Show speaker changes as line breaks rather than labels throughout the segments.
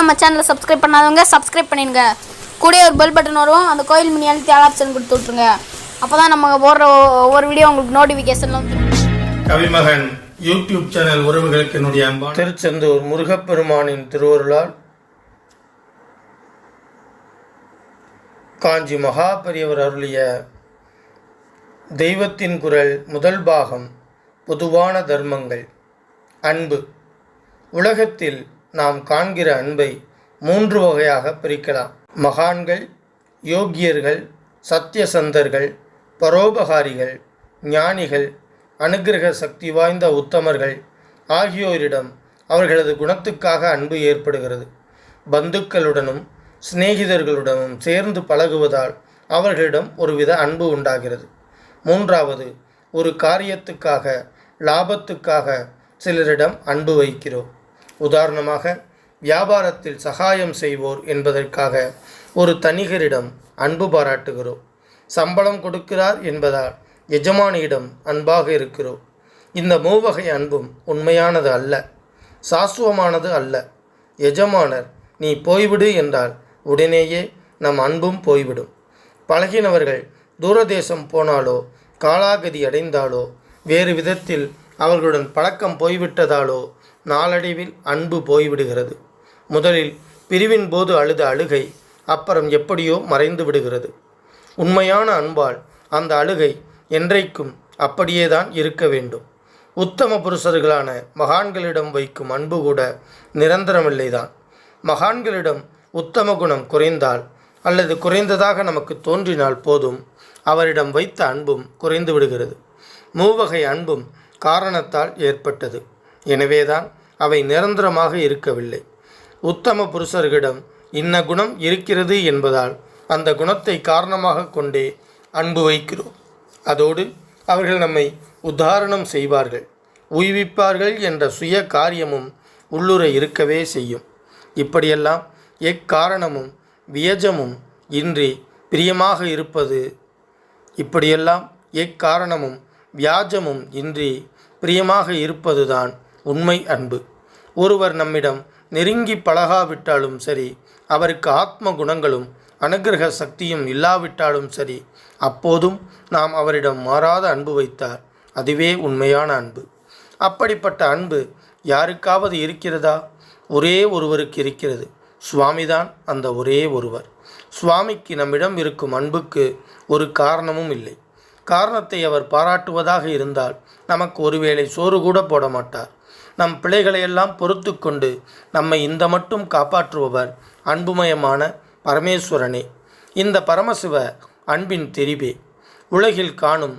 நம்ம சேனலை சப்ஸ்கிரைப் பண்ணாதவங்க சப்ஸ்கிரைப் பண்ணிடுங்க. கூட ஒரு பெல் பட்டன் வரும், அந்த கோயில் மணி அழுத்தி ஆல் ஆப்ஷன் கொடுத்து விட்ருங்க. அப்போ தான் நம்ம போடுற ஒவ்வொரு வீடியோ உங்களுக்கு நோட்டிஃபிகேஷன்ல வந்து.
கவிமகன் யூடியூப் சேனல் உறவுகளுக்கு என்னுடைய அன்பான திருச்செந்தூர் முருகப்பெருமானின் திருவருளால் காஞ்சி மகாபெரியவர் அருளிய தெய்வத்தின் குரல் முதல் பாகம் பொதுவான தர்மங்கள். அன்பு. உலகத்தில் நாம் காண்கிற அன்பை 3 வகையாக பிரிக்கலாம். மகான்கள், யோகியர்கள், சத்தியசந்தர்கள், பரோபகாரிகள், ஞானிகள், அனுக்கிரக சக்தி வாய்ந்த உத்தமர்கள் ஆகியோரிடம் அவர்களது குணத்துக்காக அன்பு ஏற்படுகிறது. பந்துக்களுடனும் சிநேகிதர்களுடனும் சேர்ந்து பழகுவதால் அவர்களிடம் ஒருவித அன்பு உண்டாகிறது. 3வது, ஒரு காரியத்துக்காக, லாபத்துக்காக சிலரிடம் அன்பு வைக்கிறோம். உதாரணமாக, வியாபாரத்தில் சகாயம் செய்வோர் என்பதற்காக ஒரு தனிகரிடம் அன்பு பாராட்டுகிறோம். சம்பளம் கொடுக்கிறார் என்பதால் எஜமானியிடம் அன்பாக இருக்கிறோம். இந்த 3 வகை அன்பும் உண்மையானது அல்ல, சாஸ்வமானது அல்ல. எஜமானர் நீ போய்விடு என்றால் உடனேயே நம் அன்பும் போய்விடும். பழகினவர்கள் தூரதேசம் போனாலோ, காலாகதி அடைந்தாலோ, வேறு விதத்தில் அவர்களுடன் பழக்கம் போய்விட்டதாலோ நாளடைவில் அன்பு போய்விடுகிறது. முதலில் பிரிவின் போது அழுத அழுகை அப்புறம் எப்படியோ மறைந்து விடுகிறது. உண்மையான அன்பால் அந்த அழுகை என்றைக்கும் அப்படியேதான் இருக்க வேண்டும். உத்தம புருஷர்களான மகான்களிடம் வைக்கும் அன்பு கூட நிரந்தரமில்லைதான். மகான்களிடம் உத்தம குணம் குறைந்தால் அல்லது குறைந்ததாக நமக்கு தோன்றினால் போதும், அவரிடம் வைத்த அன்பும் குறைந்து விடுகிறது. 3 வகை அன்பும் காரணத்தால் ஏற்பட்டது, எனவேதான் அவை நிரந்தரமாக இருக்கவில்லை. உத்தம புருஷர்களிடம் இன்ன குணம் இருக்கிறது என்பதால் அந்த குணத்தை காரணமாக கொண்டே அன்பு வைக்கிறோம். அதோடு அவர்கள் நம்மை உத்தாரணம் செய்வார்கள், உய்விப்பார்கள் என்ற சுய காரியமும் உள்ளுர இருக்கவே செய்யும். இப்படியெல்லாம் எக்காரணமும் வியஜமும் இன்றி பிரியமாக இருப்பது வியாஜமும் இன்றி பிரியமாக இருப்பதுதான் உண்மை அன்பு. ஒருவர் நம்மிடம் நெருங்கி பழகாவிட்டாலும் சரி, அவருக்கு ஆத்ம குணங்களும் அனுக்கிரக சக்தியும் இல்லாவிட்டாலும் சரி, அப்போதும் நாம் அவரிடம் மாறாத அன்பு வைத்தால் அதுவே உண்மையான அன்பு. அப்படிப்பட்ட அன்பு யாருக்காவது இருக்கிறதா? ஒரே ஒருவருக்கு இருக்கிறது. சுவாமிதான் அந்த ஒரே ஒருவர். சுவாமிக்கு நம்மிடம் இருக்கும் அன்புக்கு ஒரு காரணமும் இல்லை. காரணத்தை அவர் பாராட்டுவதாக இருந்தால் நமக்கு ஒருவேளை சோறு கூட போட மாட்டார். நம் பிழைகளையெல்லாம் பொறுத்து கொண்டு நம்மை இந்த மட்டும் காப்பாற்றுபவர் அன்புமயமான பரமேஸ்வரனே. இந்த பரமசிவ அன்பின் தெரிவே. உலகில் காணும்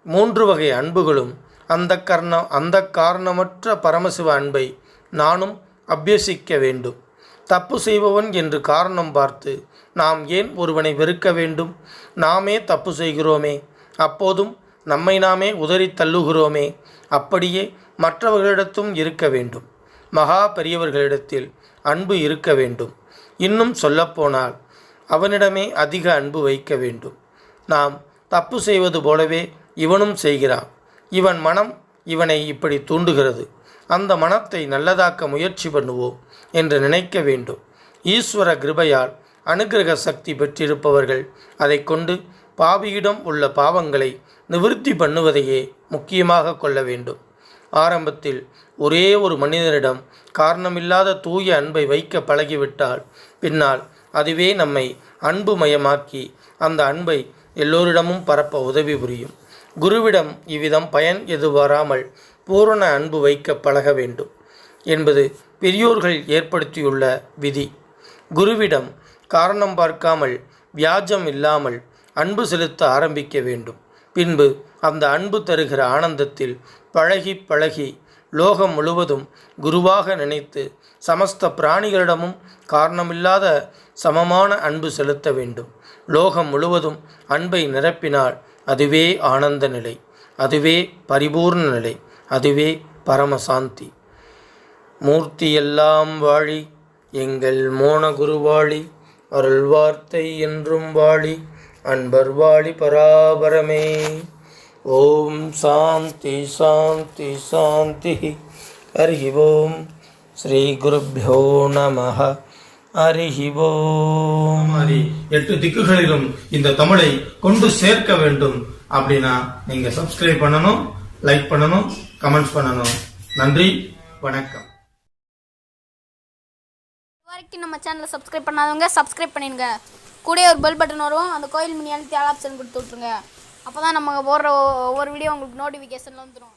3 வகை அன்புகளும் அந்த காரணமற்ற பரமசிவ அன்பை நானும் அபியசிக்க வேண்டும். தப்பு செய்பவன் என்று காரணம் பார்த்து நாம் ஏன் ஒருவனை வெறுக்க வேண்டும்? நாமே தப்பு செய்கிறோமே, அப்போதும் நம்மை நாமே உதறி தள்ளுகிறோமே. அப்படியே மற்றவர்களிடத்தும் இருக்க வேண்டும். மகா பெரியவர்களிடத்தில் அன்பு இருக்க வேண்டும். இன்னும் சொல்லப்போனால் அவனிடமே அதிக அன்பு வைக்க வேண்டும். நாம் தப்பு செய்வது போலவே இவனும் செய்கிறான். இவன் மனம் இவனை இப்படி தூண்டுகிறது. அந்த மனத்தை நல்லதாக்க முயற்சி பண்ணுவோம் என்று நினைக்க வேண்டும். ஈஸ்வர கிருபையால் அனுக்கிரக சக்தி பெற்றிருப்பவர்கள் அதை கொண்டு பாவியிடம் உள்ள பாவங்களை நிவிருத்தி பண்ணுவதையே முக்கியமாக கொள்ள வேண்டும். ஆரம்பத்தில் ஒரே ஒரு மனிதனிடம் காரணமில்லாத தூய அன்பை வைக்க பழகிவிட்டால் பின்னால் அதுவே நம்மை அன்புமயமாக்கி அந்த அன்பை எல்லோரிடமும் பரப்ப உதவி புரியும். குருவிடம் இவ்விதம் பயன் எதுவராமல் பூரண அன்பு வைக்க பழக வேண்டும் என்பது பெரியோர்கள் ஏற்படுத்தியுள்ள விதி. குருவிடம் காரணம் பார்க்காமல் வியாஜம் இல்லாமல் அன்பு செலுத்த ஆரம்பிக்க வேண்டும். பின்பு அந்த அன்பு தருகிற ஆனந்தத்தில் பழகி லோகம் முழுவதும் குருவாக நினைத்து சமஸ்த பிராணிகளிடமும் காரணமில்லாத சமமான அன்பு செலுத்த வேண்டும். லோகம் முழுவதும் அன்பை நிரப்பினால் அதுவே ஆனந்த நிலை, அதுவே பரிபூர்ண நிலை, அதுவே பரமசாந்தி. மூர்த்தியெல்லாம் வாழி எங்கள் மோன குருவாழி, அருள் வார்த்தை என்றும் வாழி, அன்பர் வாழி பராபரமே. ஓம் சாந்தி சாந்தி சாந்தி. ஹரி ஓம். ஸ்ரீ குருப்யோ நமः. ஹரிஹி ஓம். ஹரி 8 திக்குகளிலும் இந்த தமிழை கொண்டு சேர்க்க வேண்டும் அப்படின்னா நீங்க சப்ஸ்கிரைப் பண்ணணும், லைக் பண்ணணும், கமெண்ட்ஸ் பண்ணணும். நன்றி, வணக்கம்.
வரைக்கும் நம்ம சேனலை சப்ஸ்கிரைப் பண்ணாதவங்க சப்ஸ்கிரைப் பண்ணிடுங்க. கூட ஒரு பெல் பட்டன் வரும், அந்த கோயில் மினி அழுத்தி ஆல் ஆப்ஷன் கொடுத்து விட்ருங்க. அப்போ தான் நம்ம போடுற ஒவ்வொரு வீடியோ உங்களுக்கு நோட்டிஃபிகேஷனில் வந்துடும்.